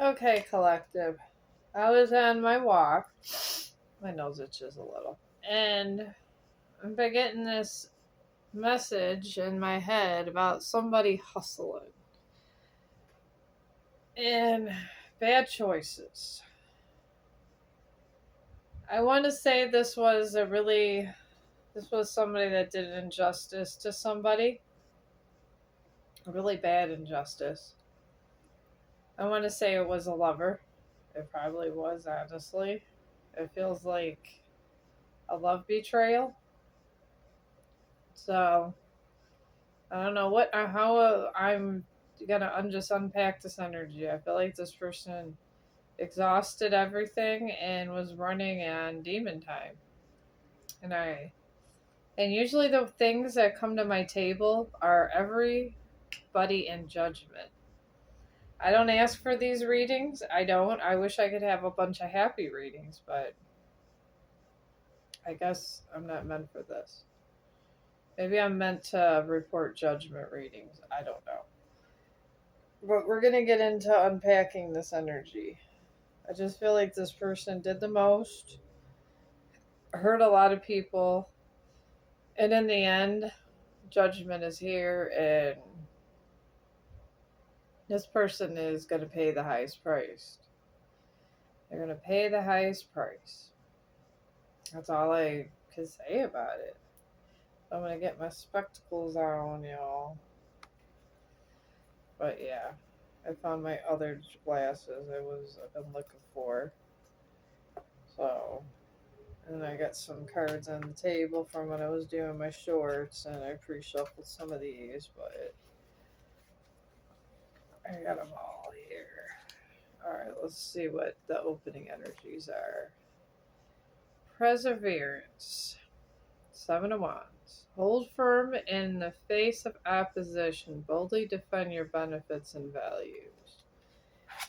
Okay, collective. I was on my walk. My nose itches a little. And I've been getting this message in my head about somebody hustling and bad choices. I want to say this was somebody that did an injustice to somebody, a really bad injustice. I want to say it was a lover. It probably was, honestly. It feels like a love betrayal. So I don't know how I'm gonna just unpack this energy. I feel like this person exhausted everything and was running on demon time, and usually the things that come to my table are everybody in judgment. I don't ask for these readings. I don't. I wish I could have a bunch of happy readings, but I guess I'm not meant for this. Maybe I'm meant to report judgment readings. I don't know. But we're going to get into unpacking this energy. I just feel like this person did the most, hurt a lot of people, and in the end, judgment is here, and this person is going to pay the highest price. They're going to pay the highest price. That's all I can say about it. I'm going to get my spectacles on, y'all. But yeah, I found my other glasses I've been looking for. So, and I got some cards on the table from when I was doing my shorts, and I pre-shuffled some of these, but I got them all here. All right, let's see what the opening energies are. Perseverance, Seven of Wands. Hold firm in the face of opposition. Boldly defend your benefits and values.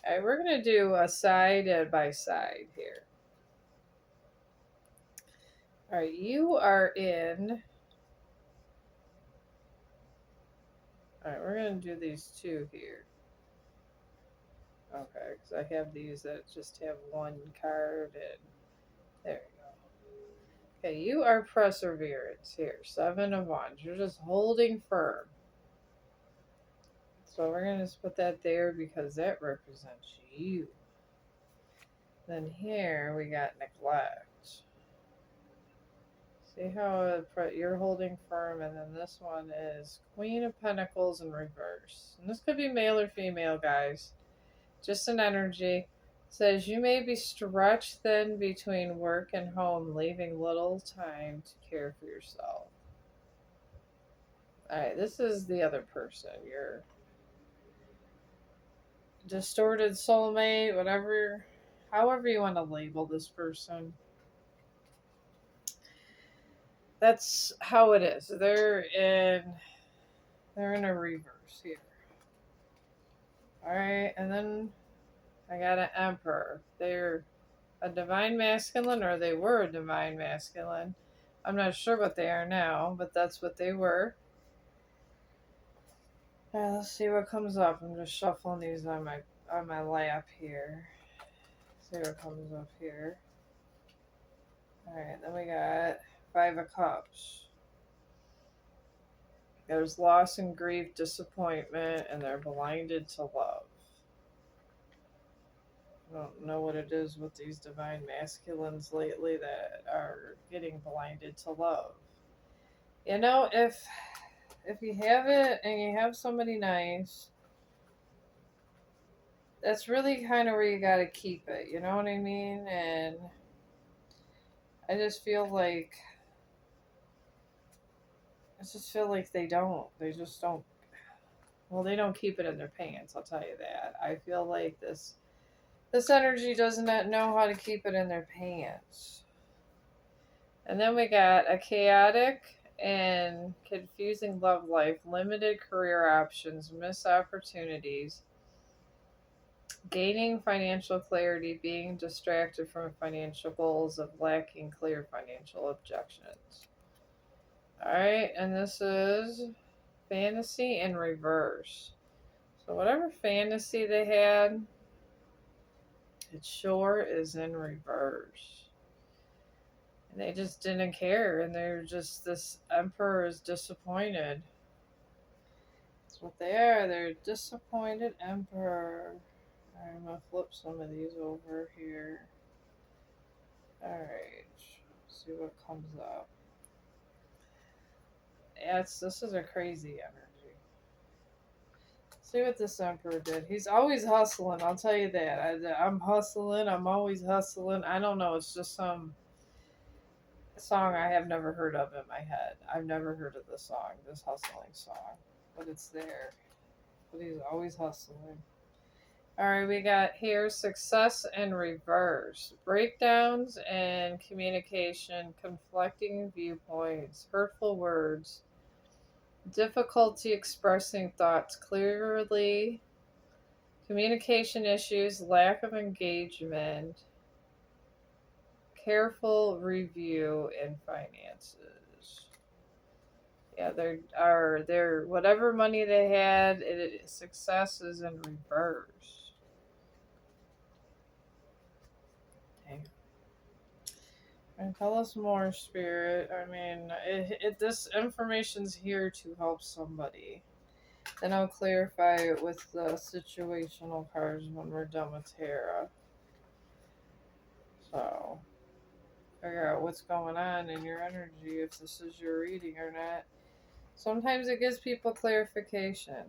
All right, we're going to do a side by side here. All right, you are in. All right, we're going to do these two here. Okay, because I have these that just have one card, and there you go. Okay, you are perseverance here. Seven of Wands. You're just holding firm. So we're going to just put that there because that represents you. Then here we got neglect. See how you're holding firm, and then this one is Queen of Pentacles in reverse. And this could be male or female, guys. Just an energy. It says you may be stretched thin between work and home, leaving little time to care for yourself. Alright, this is the other person. Your distorted soulmate, whatever, however you want to label this person. That's how it is. They're in a reverse here. Alright, and then I got an Emperor. They're a divine masculine, or they were a divine masculine. I'm not sure what they are now, but that's what they were. Let's see what comes up. I'm just shuffling these on my lap here. See what comes up here. Alright, then we got Five of Cups. There's loss and grief, disappointment, and they're blinded to love. I don't know what it is with these divine masculines lately that are getting blinded to love. You know, if you have it and you have somebody nice, that's really kind of where you got to keep it. You know what I mean? And I just feel like they don't. They just don't. Well, they don't keep it in their pants. I'll tell you that. I feel like this energy does not know how to keep it in their pants. And then we got a chaotic and confusing love life, limited career options, missed opportunities, gaining financial clarity, being distracted from financial goals, of lacking clear financial objections. Alright, and this is fantasy in reverse. So whatever fantasy they had, It sure is in reverse. And they just didn't care, and they're just, this emperor is disappointed. That's what they are. They're disappointed emperor. Alright, I'm gonna flip some of these over here. Alright. See what comes up. Yeah, this is a crazy energy. See what this emperor did. He's always hustling, I'll tell you that. I'm hustling, I'm always hustling. I don't know, it's just some song I have never heard of in my head. I've never heard of this song, this hustling song. But it's there. But he's always hustling. Alright, we got here success in reverse. Breakdowns in communication, conflicting viewpoints, hurtful words, difficulty expressing thoughts clearly, communication issues, lack of engagement, careful review in finances. Yeah, they're whatever money they had, success is in reverse. Dang. And tell us more, Spirit. I mean, this information's here to help somebody. Then I'll clarify it with the situational cards when we're done with Tara. So, figure out what's going on in your energy, if this is your reading or not. Sometimes it gives people clarification.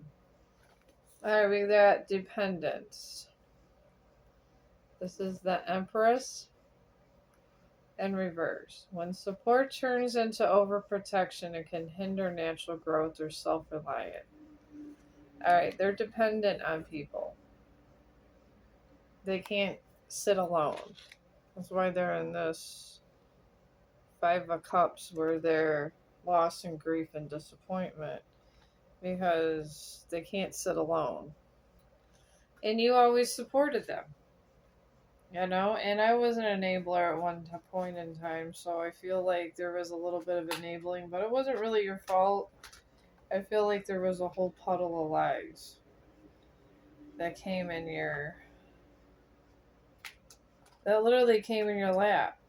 Alright, we got dependence. This is the Empress in reverse. When support turns into overprotection, it can hinder natural growth or self-reliance. Alright, they're dependent on people. They can't sit alone. That's why they're in this Five of Cups where they're loss and grief and disappointment. Because they can't sit alone. And you always supported them. And I was an enabler at one point in time, so I feel like there was a little bit of enabling, but it wasn't really your fault. I feel like there was a whole puddle of lies that literally came in your lap.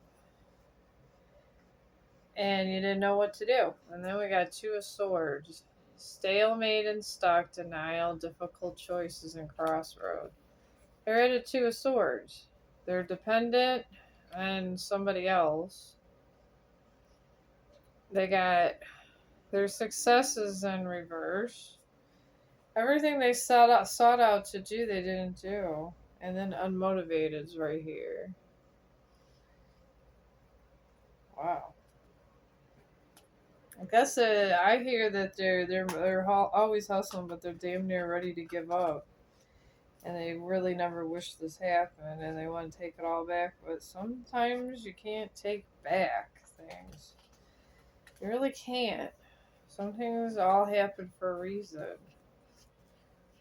And you didn't know what to do. And then we got Two of Swords. Stalemate and stuck, denial, difficult choices, and crossroad. They're at a Two of Swords. They're dependent on somebody else. They got their successes in reverse. Everything they sought out to do, they didn't do. And then unmotivated's right here. Wow. I guess I hear that they're always hustling, but they're damn near ready to give up, and they really never wish this happened, and they want to take it all back. But sometimes you can't take back things. You really can't. Some things all happen for a reason.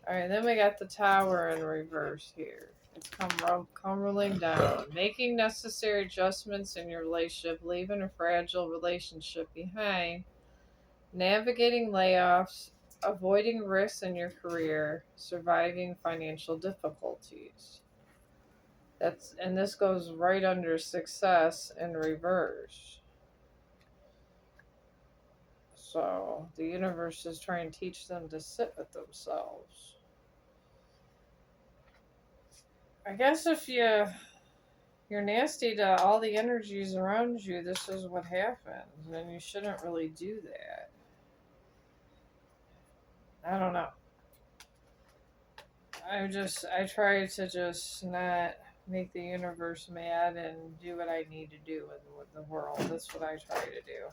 All right, then we got the Tower in reverse here. It's come rolling down, making necessary adjustments in your relationship, leaving a fragile relationship behind. Navigating layoffs, avoiding risks in your career, surviving financial difficulties. And this goes right under success in reverse. So the universe is trying to teach them to sit with themselves. I guess if you're nasty to all the energies around you, this is what happens, and you shouldn't really do that. I don't know. I try to just not make the universe mad and do what I need to do with the world. That's what I try to do.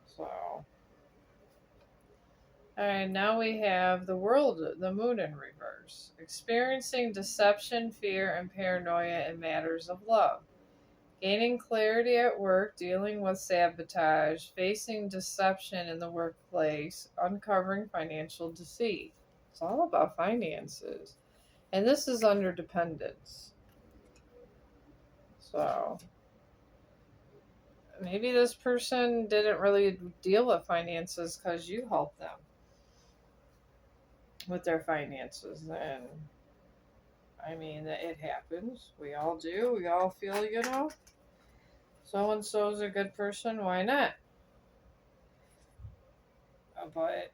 So, alright, now we have the moon in reverse. Experiencing deception, fear, and paranoia in matters of love. Gaining clarity at work, dealing with sabotage, facing deception in the workplace, uncovering financial deceit. It's all about finances. And this is under dependence. So maybe this person didn't really deal with finances because you helped them with their finances. And I mean, it happens. We all do. We all feel, so and so's a good person. Why not? But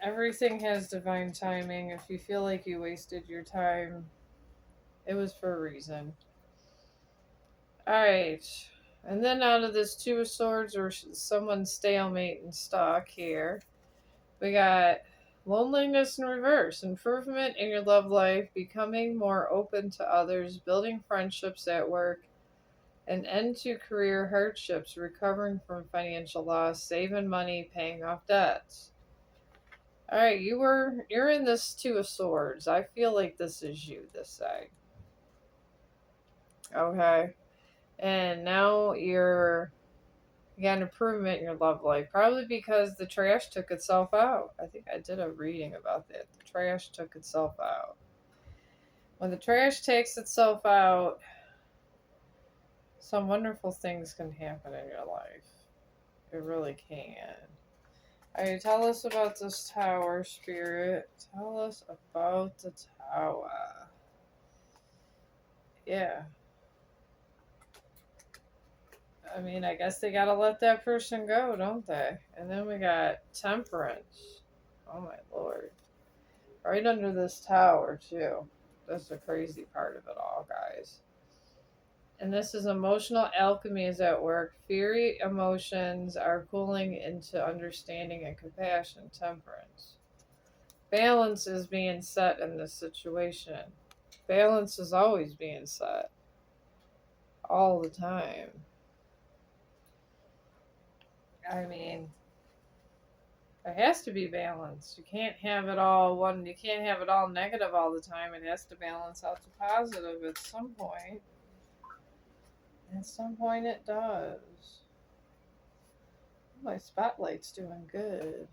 everything has divine timing. If you feel like you wasted your time, it was for a reason. Alright. And then out of this Two of Swords or someone's stalemate and stuck here, we got loneliness in reverse, improvement in your love life, becoming more open to others, building friendships at work, an end to career hardships, recovering from financial loss, saving money, paying off debts. Alright, you're in this Two of Swords. I feel like this is you, this side. Okay. And now you got an improvement in your love life. Probably because the trash took itself out. I think I did a reading about that. The trash took itself out. When the trash takes itself out, some wonderful things can happen in your life. It really can. Alright, tell us about this tower, Spirit. Tell us about the tower. Yeah. I mean, I guess they gotta let that person go, don't they? And then we got Temperance. Oh my lord. Right under this tower, too. That's the crazy part of it all, guys. And this is emotional alchemy is at work. Fury emotions are cooling into understanding and compassion. Temperance. Balance is being set in this situation. Balance is always being set. All the time. I mean, it has to be balanced. You can't have it all you can't have it all negative all the time. It has to balance out to positive at some point. At some point it does. My spotlight's doing good.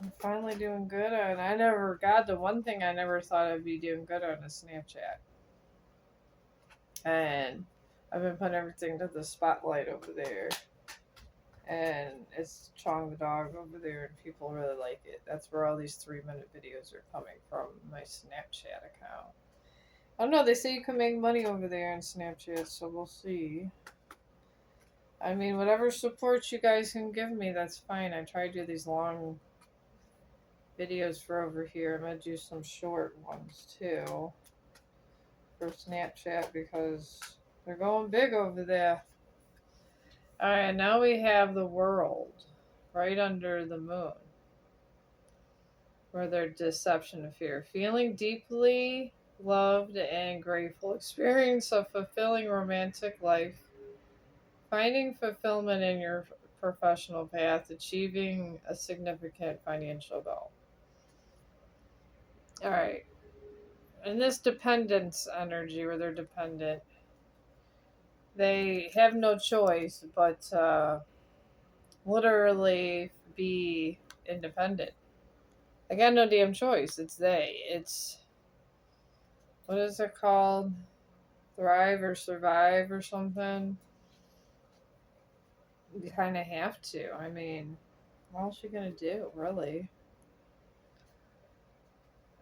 I'm finally doing good on the one thing I never thought I'd be doing good on is Snapchat. And I've been putting everything to the spotlight over there. And it's Chong the dog over there, and people really like it. That's where all these 3-minute videos are coming from, my Snapchat account. I don't know, they say you can make money over there on Snapchat, so we'll see. I mean, whatever support you guys can give me, that's fine. I try to do these long videos for over here. I'm going to do some short ones, too, for Snapchat, because they're going big over there. Alright, now we have the World, right under the moon. Where their deception of fear. Feeling deeply loved and grateful. Experience a fulfilling romantic life. Finding fulfillment in your professional path. Achieving a significant financial goal. Alright. In this dependence energy, where they're dependent, they have no choice but literally be independent. I got no damn choice. It's they. It's, what is it called? Thrive or survive or something. You kind of have to. I mean, what else are you going to do, really?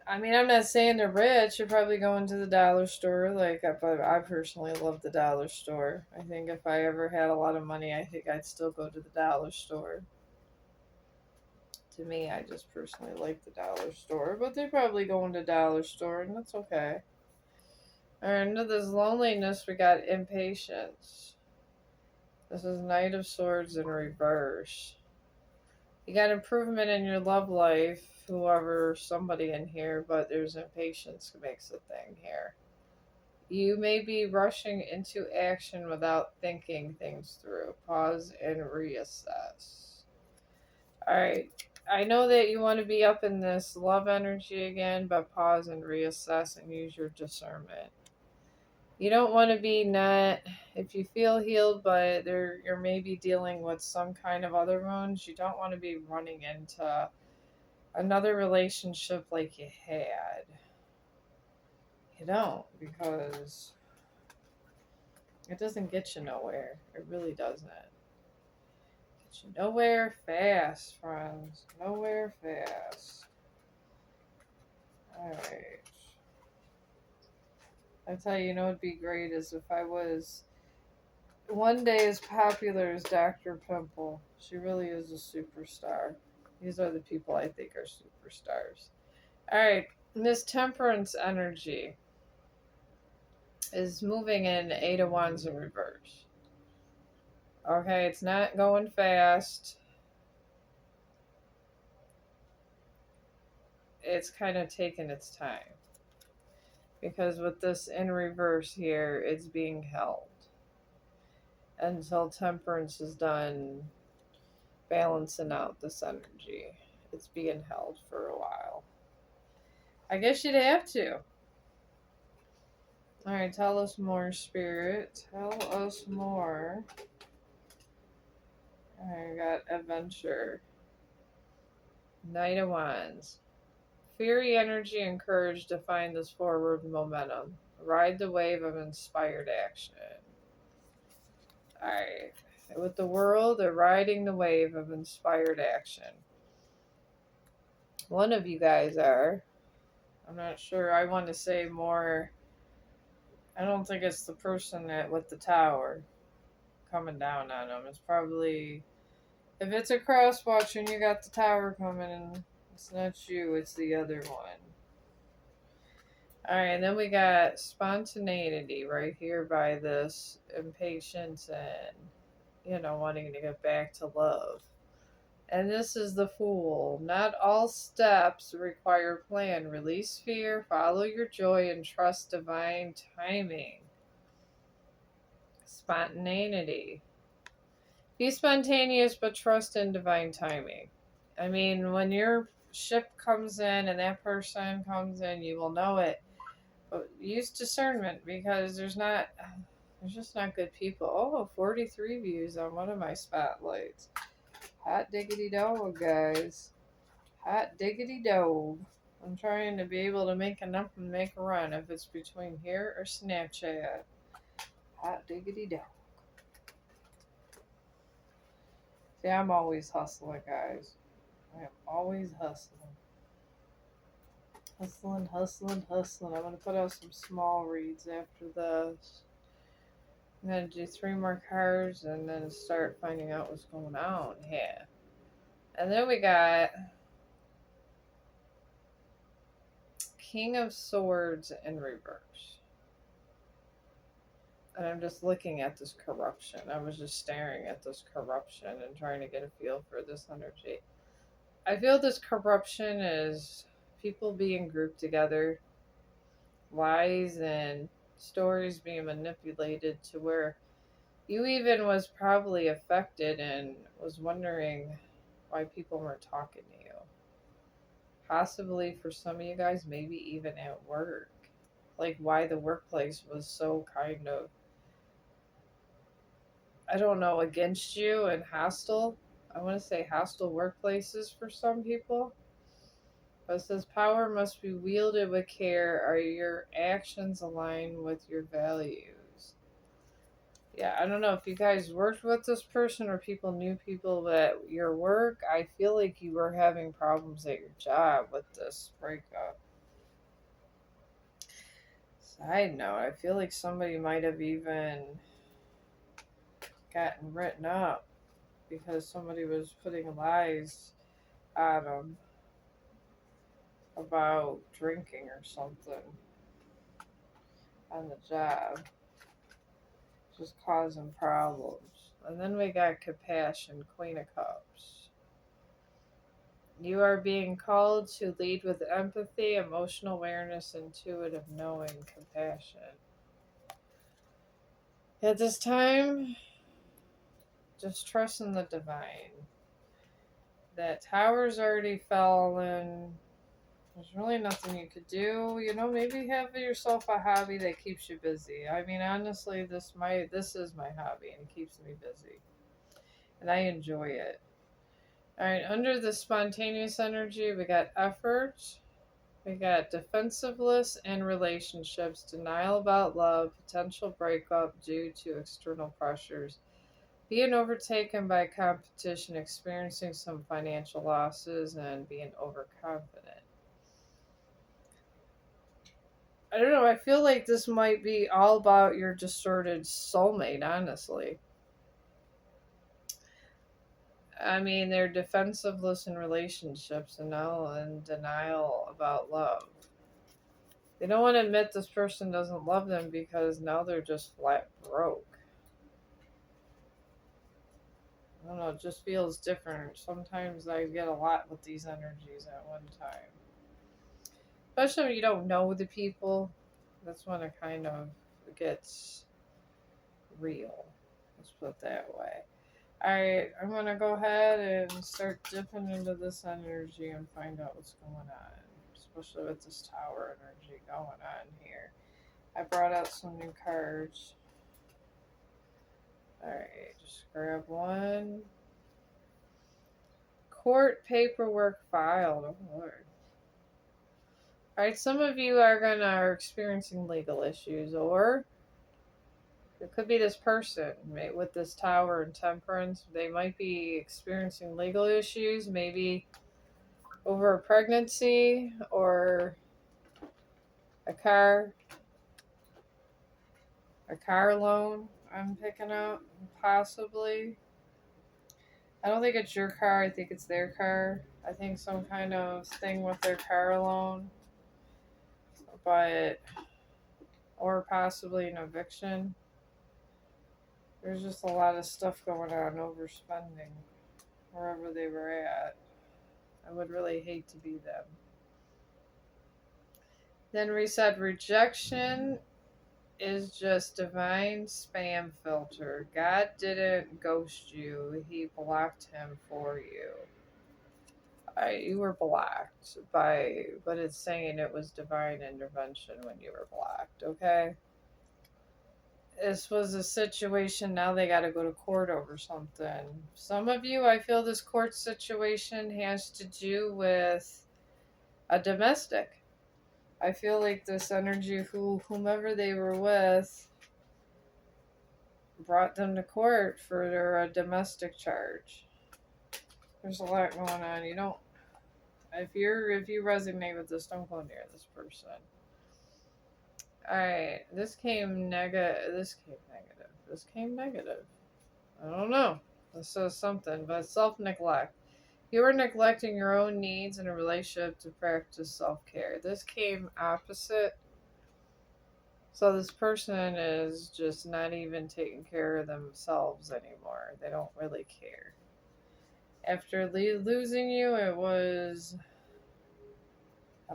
I mean, I'm not saying they're rich. You're probably going to the dollar store. But I personally love the dollar store. I think if I ever had a lot of money, I think I'd still go to the dollar store. To me, I just personally like the dollar store. But they're probably going to dollar store, and that's okay. Alright, under this loneliness, we got impatience. This is Knight of Swords in reverse. You got improvement in your love life, somebody in here, but there's impatience makes a thing here. You may be rushing into action without thinking things through. Pause and reassess. Alright, I know that you want to be up in this love energy again, but pause and reassess and use your discernment. You don't want to be if you feel healed, but you're maybe dealing with some kind of other wounds, you don't want to be running into another relationship like you had. You don't, because it doesn't get you nowhere. It really doesn't. Get you nowhere fast, friends. Nowhere fast. Alright. I tell you, it'd be great is if I was one day as popular as Dr. Pimple. She really is a superstar. These are the people I think are superstars. All right, Miss Temperance energy is moving in Eight of Wands in reverse. Okay, it's not going fast. It's kind of taking its time. Because with this in reverse here, it's being held until Temperance is done balancing out this energy. It's being held for a while. I guess you'd have to. All right, tell us more, Spirit. Tell us more. I got Adventure. Knight of Wands. Fiery energy and courage define this forward momentum. Ride the wave of inspired action. Alright. With the world, they're riding the wave of inspired action. One of you guys are. I'm not sure. I want to say more. I don't think it's the person that with the tower coming down on them. It's probably. If it's a cross watch and you got the tower coming in, it's not you, it's the other one. Alright, and then we got spontaneity right here by this impatience and, wanting to get back to love. And this is the Fool. Not all steps require plan. Release fear, follow your joy, and trust divine timing. Spontaneity. Be spontaneous, but trust in divine timing. I mean, when your ship comes in and that person comes in, you will know it. But use discernment because there's just not good people. Oh, 43 views on one of my spotlights. Hot diggity dog, guys. Hot diggity dog. I'm trying to be able to make enough and make a run if it's between here or Snapchat. Hot diggity dog. See, I'm always hustling, guys. I am always hustling. Hustling, hustling, hustling. I'm going to put out some small reads after this. I'm going to do 3 more cards and then start finding out what's going on here. And then we got King of Swords in reverse. And I'm just looking at this corruption. I was just staring at this corruption and trying to get a feel for this energy. I feel this corruption is people being grouped together, lies and stories being manipulated to where you even was probably affected and was wondering why people weren't talking to you. Possibly for some of you guys, maybe even at work. Like why the workplace was so kind of, I don't know, against you and hostile. I want to say hostile workplaces for some people. But it says power must be wielded with care. Are your actions aligned with your values? Yeah, I don't know if you guys worked with this person or people knew people at your work. I feel like you were having problems at your job with this breakup. Side note, I feel like somebody might have even gotten written up because somebody was putting lies on them about drinking or something on the job, just causing problems. And then we got compassion, Queen of Cups. You are being called to lead with empathy, emotional awareness, intuitive knowing, compassion. At this time, just trust in the divine. That tower's already fallen. There's really nothing you could do. Maybe have yourself a hobby that keeps you busy. I mean, honestly, this is my hobby and it keeps me busy. And I enjoy it. Alright, under the spontaneous energy, we got effort, we got defensiveness in relationships, denial about love, potential breakup due to external pressures, being overtaken by competition, experiencing some financial losses, and being overconfident. I don't know. I feel like this might be all about your distorted soulmate, honestly. I mean, they're defensiveless in relationships and now in denial about love. They don't want to admit this person doesn't love them because now they're just flat broke. I don't know, it just feels different. Sometimes I get a lot with these energies at one time. Especially when you don't know the people. That's when it kind of gets real. Let's put it that way. Alright, I'm gonna go ahead and start dipping into this energy and find out what's going on. Especially with this tower energy going on here. I brought out some new cards. Alright, just grab one. Court paperwork filed. Oh Lord. Alright, some of you are experiencing legal issues, or it could be this person with this tower and temperance. They might be experiencing legal issues, maybe over a pregnancy or a car a car loan. I'm picking up possibly. I don't think it's your car. I think it's their car. I think some kind of thing with their car loan, but or possibly an eviction. There's just a lot of stuff going on, overspending wherever they were at. I would really hate to be them. Then we said rejection is just divine spam filter. God didn't ghost you, He blocked him for you. You were blocked but it's saying it was divine intervention when you were blocked, okay? This was a situation, now they got to go to court over something. Some of you, I feel this court situation has to do with a domestic. I feel like this energy, whomever they were with, brought them to court for a domestic charge. There's a lot going on. You don't. If you resonate with this, don't go near this person. All right, this came negative. This came negative. This came negative. I don't know. This says something, but self neglect. You are neglecting your own needs in a relationship to practice self care. This came opposite. So this person is just not even taking care of themselves anymore. They don't really care. After losing you, it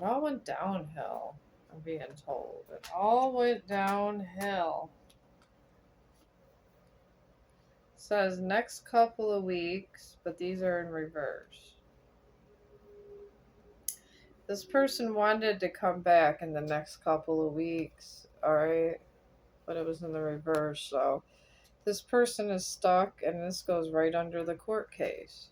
all went downhill. I'm being told it all went downhill. It says next couple of weeks, but these are in reverse. This person wanted to come back in the next couple of weeks, alright? But it was in the reverse, so this person is stuck, and this goes right under the court case.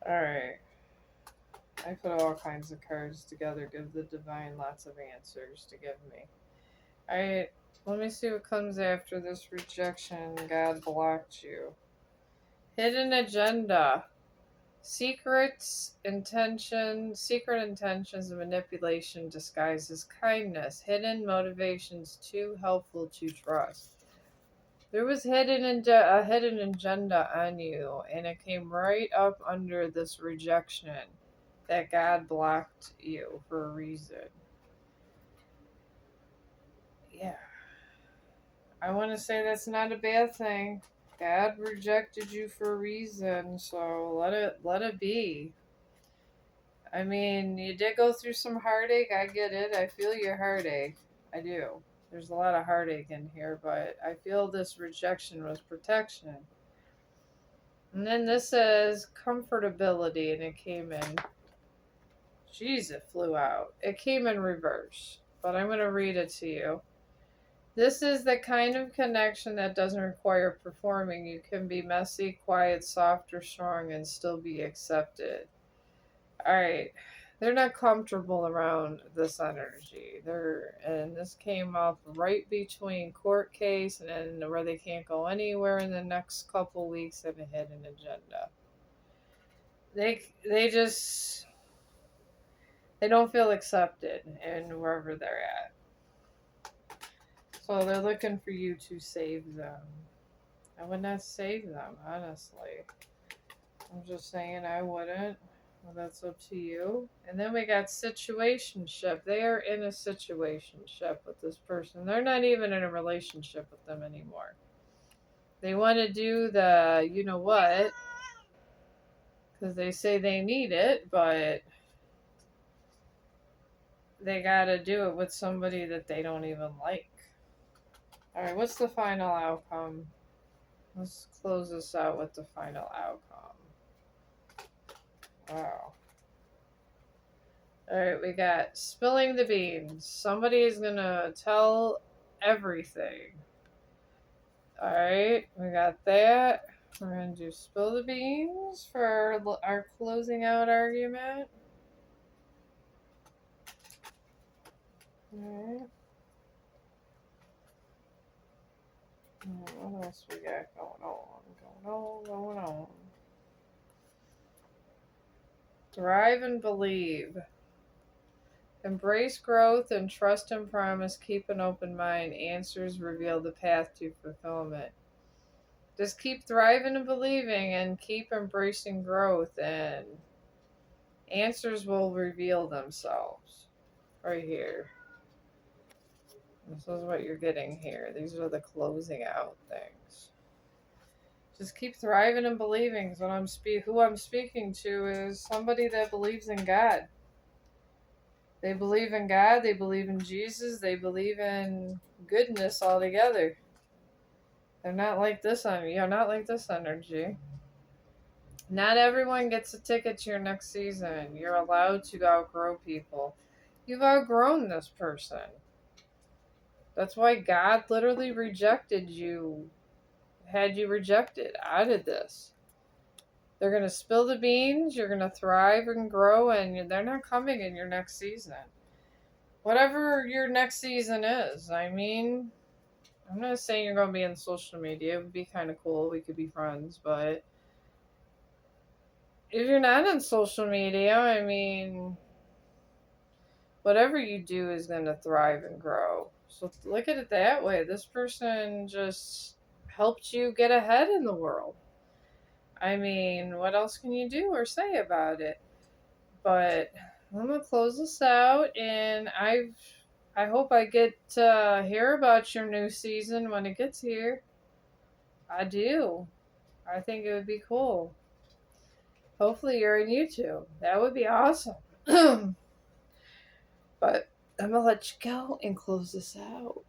Alright. I put all kinds of cards together, give the divine lots of answers to give me. Alright, let me see what comes after this rejection. God blocked you. Hidden agenda. Secret intentions of manipulation disguised as kindness. Hidden motivations too helpful to trust. There was a hidden agenda on you, and it came right up under this rejection that God blocked you for a reason. Yeah. I want to say that's not a bad thing. God rejected you for a reason, so let it be. I mean, you did go through some heartache. I get it. I feel your heartache. I do. There's a lot of heartache in here, but I feel this rejection was protection. And then this says comfortability, and it came in. Jeez, it flew out. It came in reverse, but I'm going to read it to you. This is the kind of connection that doesn't require performing. You can be messy, quiet, soft, or strong and still be accepted. Alright. They're not comfortable around this energy. And this came up right between court case and where they can't go anywhere in the next couple weeks and a hidden agenda. They just They don't feel accepted in wherever they're at. So they're looking for you to save them. I would not save them, honestly. I'm just saying I wouldn't. Well, that's up to you. And then we got situationship. They are in a situationship with this person. They're not even in a relationship with them anymore. They want to do the you know what because they say they need it, but they got to do it with somebody that they don't even like. All right, what's the final outcome? Let's close this out with the final outcome. Wow. All right, we got spilling the beans. Somebody is going to tell everything. All right, we got that. We're going to do spill the beans for our closing out argument. All right. What else we got going on? Going on. Thrive and believe. Embrace growth and trust and promise. Keep an open mind. Answers reveal the path to fulfillment. Just keep thriving and believing and keep embracing growth, and answers will reveal themselves. Right here. This is what you're getting here. These are the closing out things. Just keep thriving and believing. Because who I'm speaking to is somebody that believes in God. They believe in God. They believe in Jesus. They believe in goodness altogether. They're not like this on You're not like this energy. Not everyone gets a ticket to your next season. You're allowed to outgrow people. You've outgrown this person. That's why God literally rejected you, had you rejected out of this. They're going to spill the beans, you're going to thrive and grow, and they're not coming in your next season. Whatever your next season is, I mean, I'm not saying you're going to be in social media. It would be kind of cool. We could be friends, but if you're not in social media, I mean, whatever you do is going to thrive and grow. So look at it that way. This person just helped you get ahead in the world. I mean, what else can you do or say about it? But I'm gonna close this out, and I hope I get to hear about your new season when it gets here. I do. I think it would be cool. Hopefully, you're in YouTube. That would be awesome. But I'm gonna let you go and close this out.